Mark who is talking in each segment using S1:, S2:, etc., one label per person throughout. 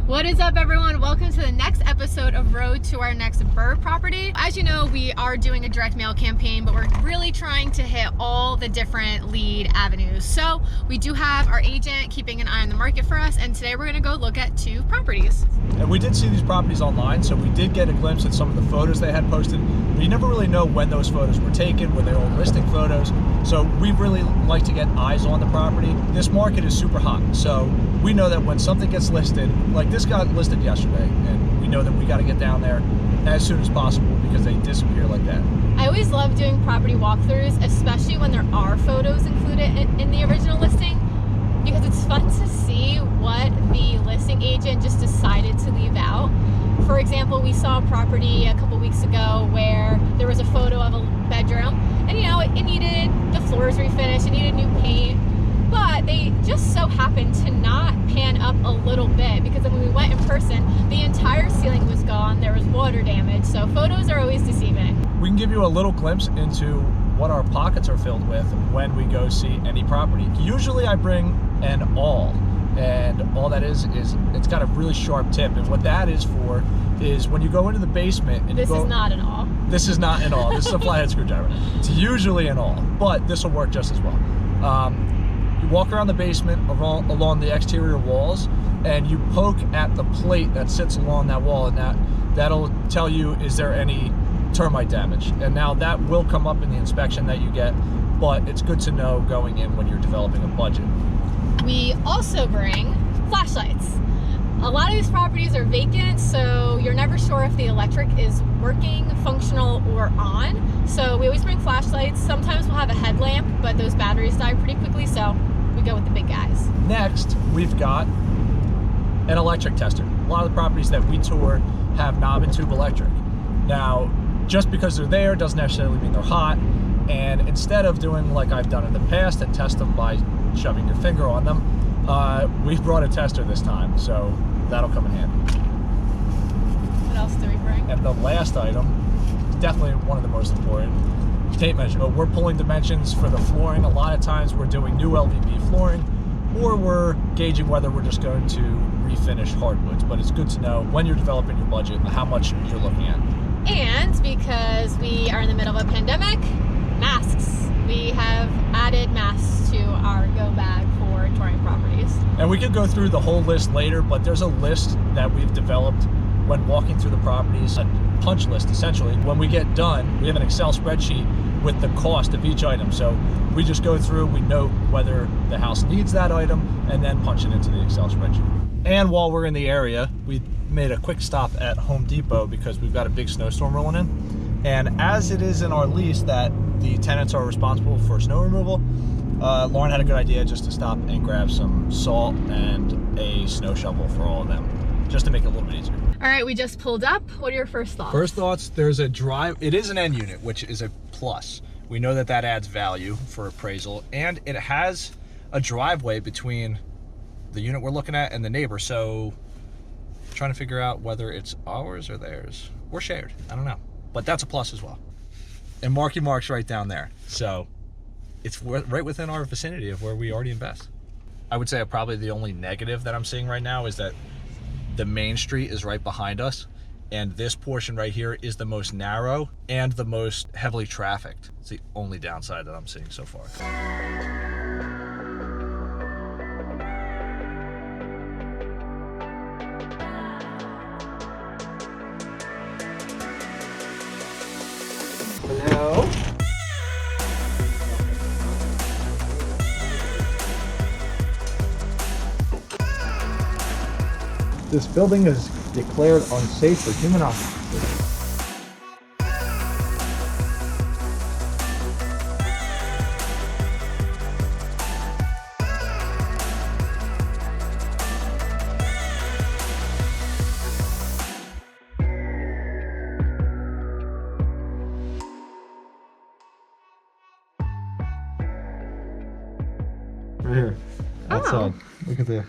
S1: What is up, everyone? Welcome to the next episode of Road to Our Next BRRRR property. As you know, we are doing a direct mail campaign, but we're really trying to hit all the different lead avenues. So we do have our agent keeping an eye on the market for us, and today we're gonna go look at 2 properties.
S2: And we did see these properties online, so we did get a glimpse at some of the photos they had posted, but you never really know when those photos were taken, were they old listing photos. So we really like to get eyes on the property. This market is super hot, so we know that when something gets listed, like this got listed yesterday, and we know that we got to get down there as soon as possible because they disappear like that.
S1: I always love doing property walkthroughs, especially when there are photos included in the original listing, because it's fun to see what the listing agent just decided to leave out. For example, we saw a property a couple weeks ago where there was a photo of a bedroom, and you know, it needed the floors refinished, it needed new paint, but they just so happened to not pan up a little bit, because then when we went in person, the entire ceiling was gone, there was water damage, so photos are always deceiving.
S2: We can give you a little glimpse into what our pockets are filled with when we go see any property. Usually I bring an awl, and all that is it's got a really sharp tip, and what that is for is when you go into the basement and
S1: this is not an awl.
S2: This is not an awl. This is a flathead screwdriver. It's usually an awl, but this will work just as well. You walk around the basement along the exterior walls, and you poke at the plate that sits along that wall, and that'll tell you, is there any termite damage? And now that will come up in the inspection that you get, but it's good to know going in when you're developing a budget.
S1: We also bring flashlights. A lot of these properties are vacant, so you're never sure if the electric is working, functional, or on. So we always bring flashlights. Sometimes we'll have a headlamp, but those batteries die pretty quickly, so we go with the big guys.
S2: Next, we've got an electric tester. A lot of the properties that we tour have knob and tube electric. Now, just because they're there doesn't necessarily mean they're hot, and instead of doing like I've done in the past and test them by shoving your finger on them, we brought a tester this time, so that'll come in handy.
S1: What else do we bring?
S2: And the last item is definitely one of the most important, tape measure. We're pulling dimensions for the flooring. A lot of times we're doing new LVP flooring, or we're gauging whether we're just going to refinish hardwoods, but it's good to know when you're developing your budget how much you're looking at.
S1: And because we are in the middle of a pandemic, masks. We have added masks to our go bag for touring properties.
S2: And we could go through the whole list later, but there's a list that we've developed when walking through the properties, a punch list essentially. When we get done, we have an Excel spreadsheet with the cost of each item. So we just go through, we note whether the house needs that item, and then punch it into the Excel spreadsheet. And while we're in the area, we made a quick stop at Home Depot because we've got a big snowstorm rolling in. And as it is in our lease that the tenants are responsible for snow removal, Lauren had a good idea just to stop and grab some salt and a snow shovel for all of them, just to make it a little bit easier.
S1: All right, we just pulled up. What are your first thoughts?
S2: First thoughts, there's a drive. It is an end unit, which is a plus. We know that that adds value for appraisal, and it has a driveway between the unit we're looking at and the neighbor, so trying to figure out whether it's ours or theirs or shared. I don't know, but that's a plus as well. And Marky Mark's right down there, so it's right within our vicinity of where we already invest. I would say probably the only negative that I'm seeing right now is that the main street is right behind us, and this portion right here is the most narrow and the most heavily trafficked. It's the only downside that I'm seeing so far.
S3: Hello?
S2: This building is declared unsafe for human occupancy. Right here, outside. Look at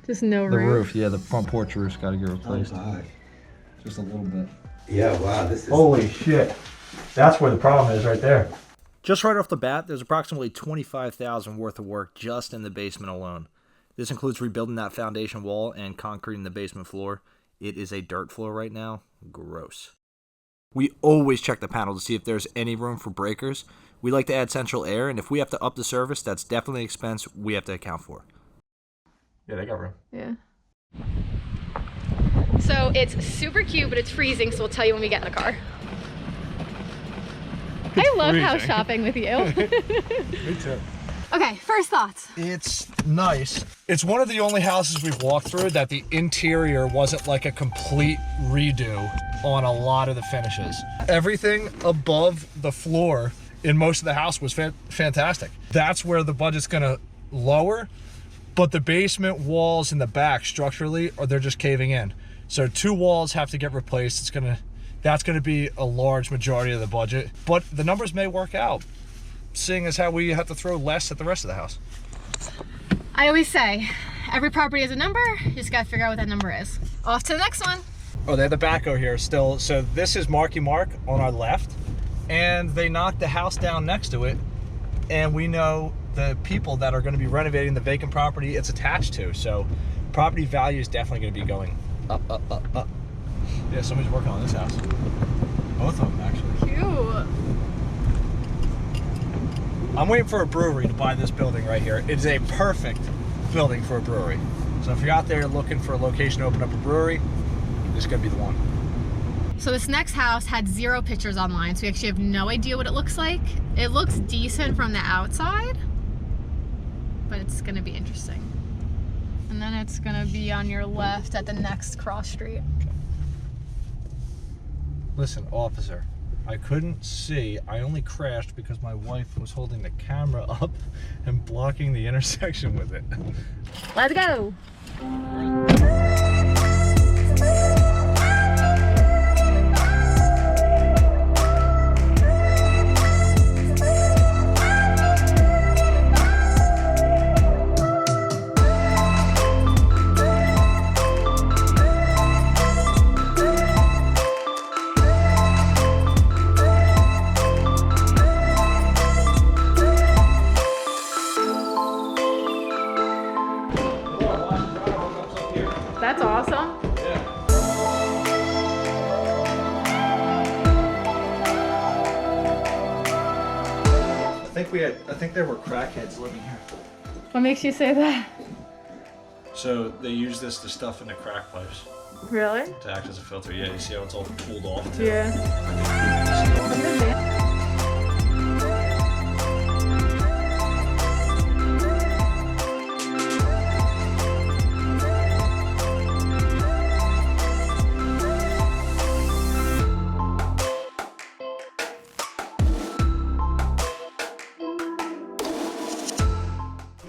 S1: Just no
S2: the
S1: roof.
S2: roof. Yeah, the front porch roof's got to get replaced.
S3: Oh, God.
S2: Just a little bit.
S3: Yeah, wow, this is...
S2: Holy shit. That's where the problem is right there. Just right off the bat, there's approximately $25,000 worth of work just in the basement alone. This includes rebuilding that foundation wall and concreting the basement floor. It is a dirt floor right now. Gross. We always check the panel to see if there's any room for breakers. We like to add central air, and if we have to up the service, that's definitely an expense we have to account for. Yeah, they got room.
S1: Yeah. So it's super cute, but it's freezing, so we'll tell you when we get in the car. I love house shopping with you.
S2: Me too.
S1: Okay, first thoughts.
S2: It's nice. It's one of the only houses we've walked through that the interior wasn't like a complete redo on a lot of the finishes. Everything above the floor in most of the house was fantastic. That's where the budget's gonna lower, but the basement walls in the back structurally, they're just caving in. So 2 walls have to get replaced. That's gonna be a large majority of the budget, but the numbers may work out, seeing as how we have to throw less at the rest of the house.
S1: I always say, every property has a number, you just gotta figure out what that number is. Off to the next one.
S2: Oh, they have the backhoe here still. So this is Marky Mark on our left, and they knocked the house down next to it, and we know the people that are gonna be renovating the vacant property it's attached to. So property value is definitely gonna be going up, up, up, up. Yeah, somebody's working on this house. Both of them, actually.
S1: Cute.
S2: I'm waiting for a brewery to buy this building right here. It's a perfect building for a brewery. So if you're out there looking for a location to open up a brewery, this is gonna be the one.
S1: So this next house had 0 pictures online, so we actually have no idea what it looks like. It looks decent from the outside, but it's gonna be interesting. And then it's gonna be on your left at the next cross street.
S2: Listen, officer, I couldn't see. I only crashed because my wife was holding the camera up and blocking the intersection with it.
S1: Let's go. That's awesome.
S2: Yeah. I think there were crackheads living here.
S1: What makes you say that?
S2: So they use this to stuff into crack pipes
S1: Really?
S2: to act as a filter. Yeah, you see how it's all pulled off too?
S1: Yeah.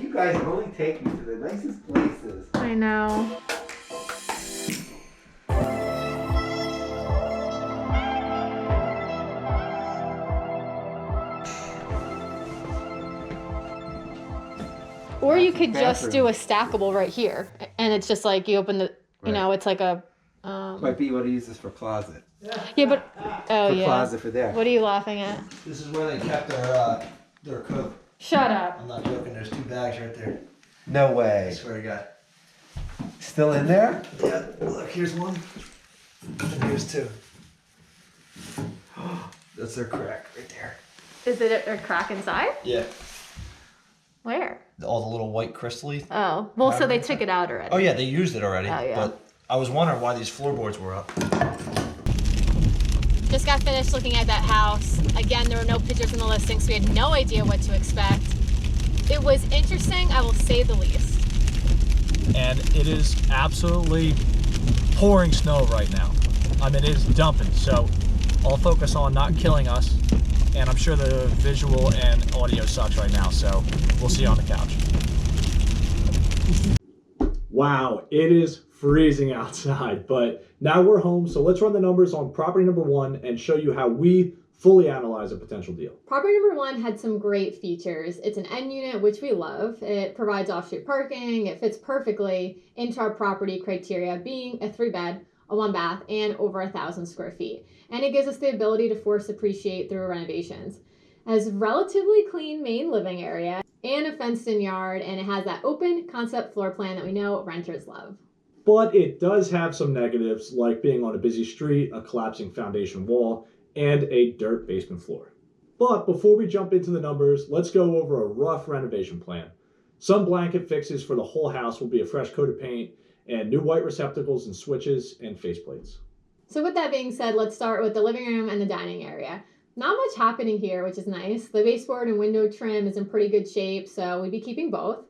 S3: You guys only take me to the nicest places.
S1: I know. Or you could just do a stackable right here, and it's just like you open the, you know, it's like a.
S3: Might be you want to use this for closet.
S1: Yeah, but oh
S3: For
S1: yeah.
S3: closet for there.
S1: What are you laughing at?
S2: This is where they kept their coat.
S1: Shut up.
S2: I'm not joking. There's 2 bags right there.
S3: No
S2: I
S3: way.
S2: swear to God.
S3: Still in there?
S2: Yeah, look, here's one. And here's 2. That's their crack right there.
S1: Is it a crack inside?
S2: Yeah.
S1: Where?
S2: All the little white crystally.
S1: Oh, well, so they took it out already.
S2: Oh yeah, they used it already.
S1: Oh, yeah.
S2: But I was wondering why these floorboards were up.
S1: Just got finished looking at that house. Again, there were no pictures in the listing, so we had no idea what to expect. It was interesting, I will say the least.
S2: And it is absolutely pouring snow right now. I mean, it is dumping. So I'll focus on not killing us. And I'm sure the visual and audio sucks right now. So we'll see you on the couch. Wow, it is freezing outside, but now we're home. So let's run the numbers on property number 1 and show you how we fully analyze a potential deal.
S1: Property number 1 had some great features. It's an end unit, which we love. It provides off-street parking. It fits perfectly into our property criteria, being a 3-bed, a 1-bath, and over 1,000 square feet. And it gives us the ability to force appreciate through renovations. has relatively clean main living area and a fenced-in yard, and it has that open concept floor plan that we know renters love.
S2: But it does have some negatives, like being on a busy street, a collapsing foundation wall, and a dirt basement floor. But before we jump into the numbers, let's go over a rough renovation plan. Some blanket fixes for the whole house will be a fresh coat of paint and new white receptacles and switches and faceplates.
S1: So with that being said, let's start with the living room and the dining area. Not much happening here, which is nice. The baseboard and window trim is in pretty good shape, so we'd be keeping both.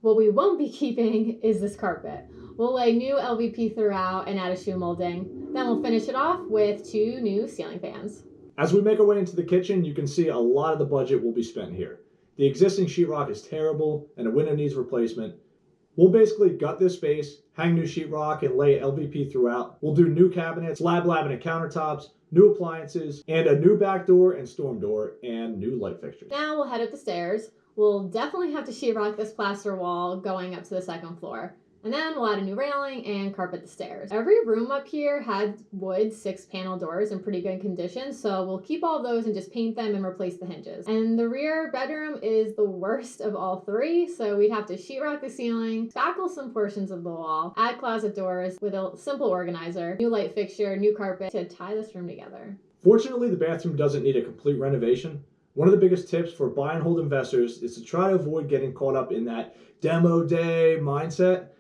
S1: What we won't be keeping is this carpet. We'll lay new LVP throughout and add a shoe molding. Then we'll finish it off with 2 new ceiling fans.
S2: As we make our way into the kitchen, you can see a lot of the budget will be spent here. The existing sheetrock is terrible and a window needs replacement. We'll basically gut this space, hang new sheetrock, and lay LVP throughout. We'll do new cabinets, slab laminate countertops, new appliances, and a new back door and storm door, and new light fixtures.
S1: Now we'll head up the stairs. We'll definitely have to sheetrock this plaster wall going up to the 2nd floor. And then we'll add a new railing and carpet the stairs. Every room up here had wood 6-panel doors in pretty good condition, so we'll keep all those and just paint them and replace the hinges. And the rear bedroom is the worst of all 3, so we'd have to sheetrock the ceiling, spackle some portions of the wall, add closet doors with a simple organizer, new light fixture, new carpet to tie this room together.
S2: Fortunately, the bathroom doesn't need a complete renovation. One of the biggest tips for buy and hold investors is to try to avoid getting caught up in that demo day mindset.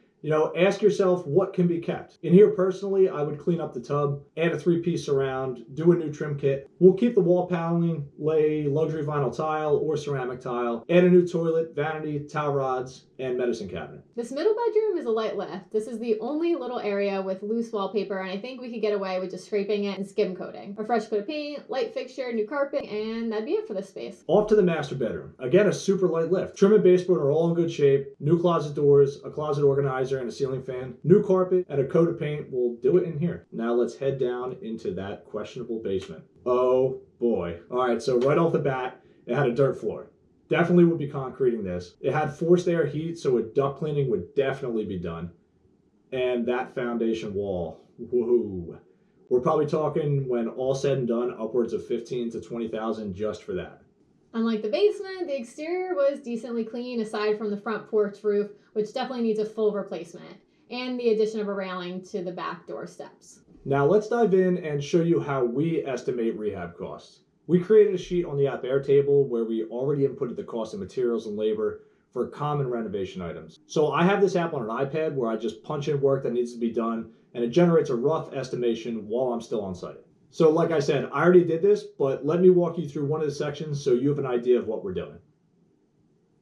S2: Ask yourself what can be kept. In here personally, I would clean up the tub, add a 3-piece surround, do a new trim kit. We'll keep the wall paneling, lay luxury vinyl tile or ceramic tile, add a new toilet, vanity, towel rods, and medicine cabinet.
S1: This middle bedroom is a light lift. This is the only little area with loose wallpaper, and I think we could get away with just scraping it and skim coating. A fresh coat of paint, light fixture, new carpet, and that'd be it for this space.
S2: Off to the master bedroom. Again, a super light lift. Trim and baseboard are all in good shape. New closet doors, a closet organizer, and a ceiling fan. New carpet and a coat of paint. We'll do it in here. Now let's head down into that questionable basement. Oh boy. All right, so right off the bat, it had a dirt floor. Definitely would be concreting this. It had forced air heat, so a duct cleaning would definitely be done. And that foundation wall, woohoo. We're probably talking, when all said and done, upwards of $15,000 to $20,000 just for that.
S1: Unlike the basement, the exterior was decently clean aside from the front porch roof, which definitely needs a full replacement, and the addition of a railing to the back door steps.
S2: Now let's dive in and show you how we estimate rehab costs. We created a sheet on the app AirTable where we already inputted the cost of materials and labor for common renovation items. So I have this app on an iPad where I just punch in work that needs to be done, and it generates a rough estimation while I'm still on site. So like I said, I already did this, but let me walk you through one of the sections so you have an idea of what we're doing.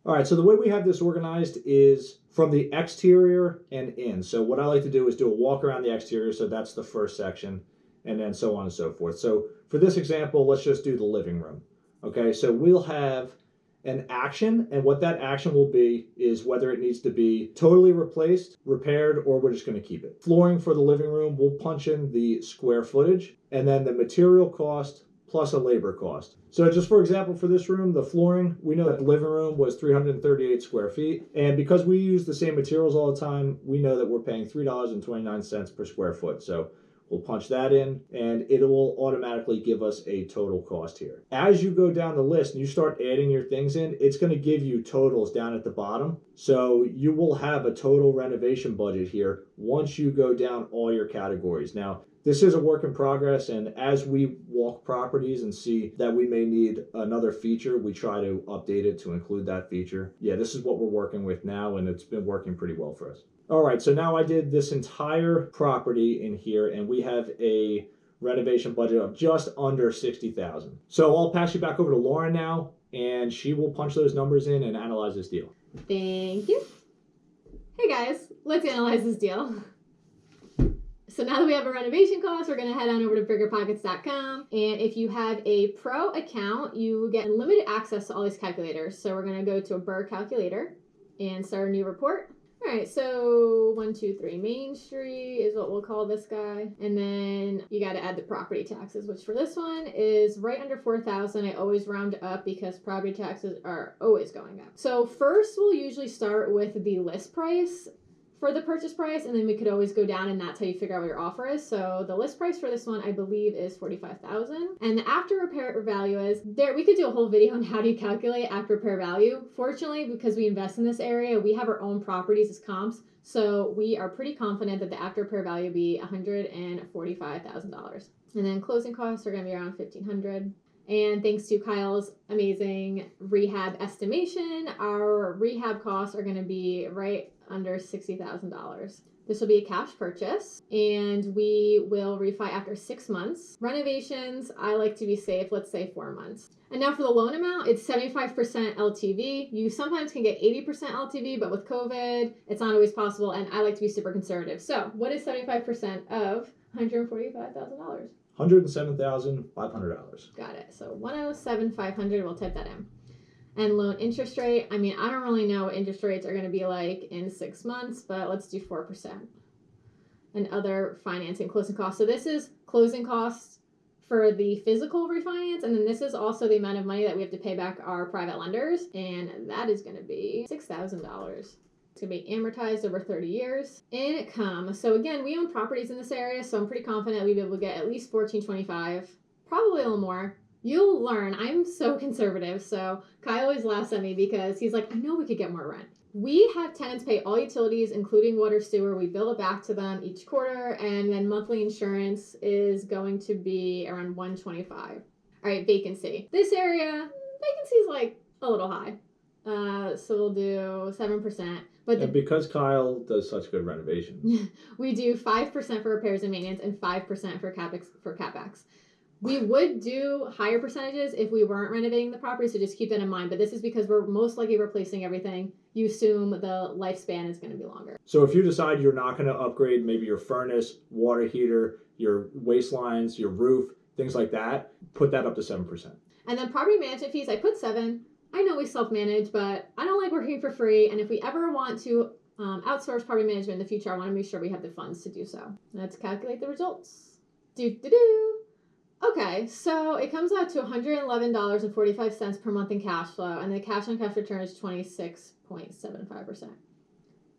S2: All right, so the way we have this organized is from the exterior and in. So what I like to do is do a walk around the exterior, so that's the first section, and then so on and so forth. So for this example, let's just do the living room. Okay, so we'll have an action, and what that action will be is whether it needs to be totally replaced, repaired, or we're just going to keep it. Flooring for the living room, we'll punch in the square footage, and then the material cost plus a labor cost. So just for example, for this room, the flooring, we know that the living room was 338 square feet, and because we use the same materials all the time, we know that we're paying $3.29 per square foot. So we'll punch that in, and it will automatically give us a total cost here. As you go down the list and you start adding your things in, it's going to give you totals down at the bottom. So you will have a total renovation budget here once you go down all your categories. Now, this is a work in progress, and as we walk properties and see that we may need another feature, we try to update it to include that feature. Yeah, this is what we're working with now, and it's been working pretty well for us. All right, so now I did this entire property in here, and we have a renovation budget of just under $60,000. So I'll pass you back over to Lauren now, and she will punch those numbers in and analyze this deal.
S1: Thank you. Hey guys, let's analyze this deal. So now that we have a renovation cost, we're going to head on over to BRRRRpockets.com. And if you have a pro account, you get unlimited access to all these calculators. So we're going to go to a BRRRR calculator and start a new report. All right, so 123 Main Street is what we'll call this guy. And then you got to add the property taxes, which for this one is right under $4,000. I always round up because property taxes are always going up. So first, we'll usually start with the list price. for the purchase price, and then we could always go down, and that's how you figure out what your offer is. So the list price for this one, I believe, is $45,000, and the after repair value is there. We could do a whole video on how do you calculate after repair value. Fortunately, because we invest in this area, we have our own properties as comps, so we are pretty confident that the after repair value will be $145,000, and then closing costs are going to be around $1,500. And thanks to Kyle's amazing rehab estimation, our rehab costs are going to be right under $60,000. This will be a cash purchase, and we will refi after 6 months. Renovations, I like to be safe, let's say 4 months. And now for the loan amount, it's 75% LTV. You sometimes can get 80% LTV, but with COVID, it's not always possible, and I like to be super conservative. So what is 75% of $145,000?
S4: $107,500.
S1: Got it. So 107,500. We'll type that in. And loan interest rate. I mean, I don't really know what interest rates are going to be like in 6 months, but let's do 4%. And other financing closing costs. So this is closing costs for the physical refinance, and then this is also the amount of money that we have to pay back our private lenders, and that is going to be $6,000. It's going to be amortized over 30 years. Income. So again, we own properties in this area, so I'm pretty confident we'll be able to get at least $1,425, probably a little more. You'll learn. I'm so conservative, so Kyle always laughs at me because he's like, I know we could get more rent. We have tenants pay all utilities, including water, sewer. We bill it back to them each quarter, and then monthly insurance is going to be around $125. All right, vacancy. This area, vacancy is like a little high. So we'll do 7%. But
S4: And because Kyle does such good renovations.
S1: we do 5% for repairs and maintenance and 5% for capex. We would do higher percentages if we weren't renovating the property, so just keep that in mind. But this is because we're most likely replacing everything. You assume the lifespan is going to be longer.
S4: So if you decide you're not going to upgrade maybe your furnace, water heater, your waste lines, your roof, things like that, put that up to 7%.
S1: And then property management fees, I put 7. I know we self-manage, but I don't like working for free. And if we ever want to outsource property management in the future, I want to make sure we have the funds to do so. Let's calculate the results. Okay, so it comes out to $111.45 per month in cash flow, and the cash on cash return is 26.75%.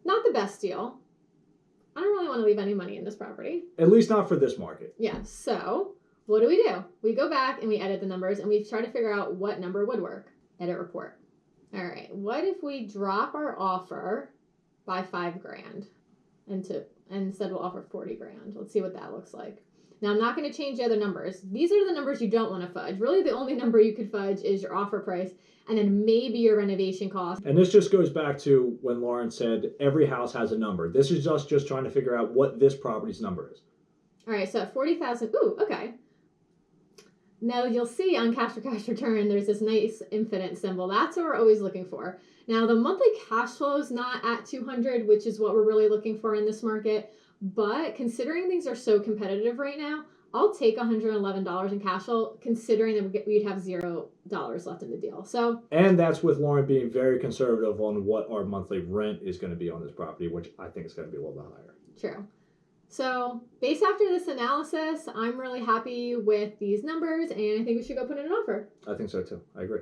S1: Not the best deal. I don't really want to leave any money in this property.
S4: At least not for this market.
S1: Yeah, so what do? We go back and we edit the numbers, and we try to figure out what number would work. Edit report. All right, what if we drop our offer by $5,000 instead we'll offer $40,000? Let's see what that looks like. Now, I'm not going to change the other numbers. These are the numbers you don't want to fudge. Really, the only number you could fudge is your offer price and then maybe your renovation cost.
S4: And this just goes back to when Lauren said every house has a number. This is us just trying to figure out what this property's number is.
S1: All right, so at $40,000, ooh, okay. Now, you'll see on cash for cash return, there's this nice infinite symbol. That's what we're always looking for. Now, the monthly cash flow is not at $200, which is what we're really looking for in this market. But considering things are so competitive right now, I'll take $111 in cash flow, considering that we'd have $0 left in the deal. So,
S4: and that's with Lauren being very conservative on what our monthly rent is going to be on this property, which I think is going to be a little bit higher.
S1: True. So, based after this analysis, I'm really happy with these numbers, and I think we should go put in an offer.
S4: I think so too. I agree.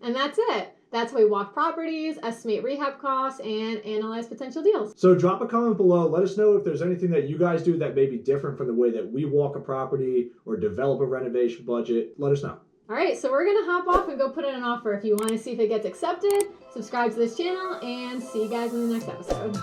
S1: And that's it. That's how we walk properties, estimate rehab costs, and analyze potential deals.
S4: So drop a comment below. Let us know if there's anything that you guys do that may be different from the way that we walk a property or develop a renovation budget. Let us know.
S1: All right, so we're going to hop off and go put in an offer. If you want to see if it gets accepted, subscribe to this channel, and see you guys in the next episode.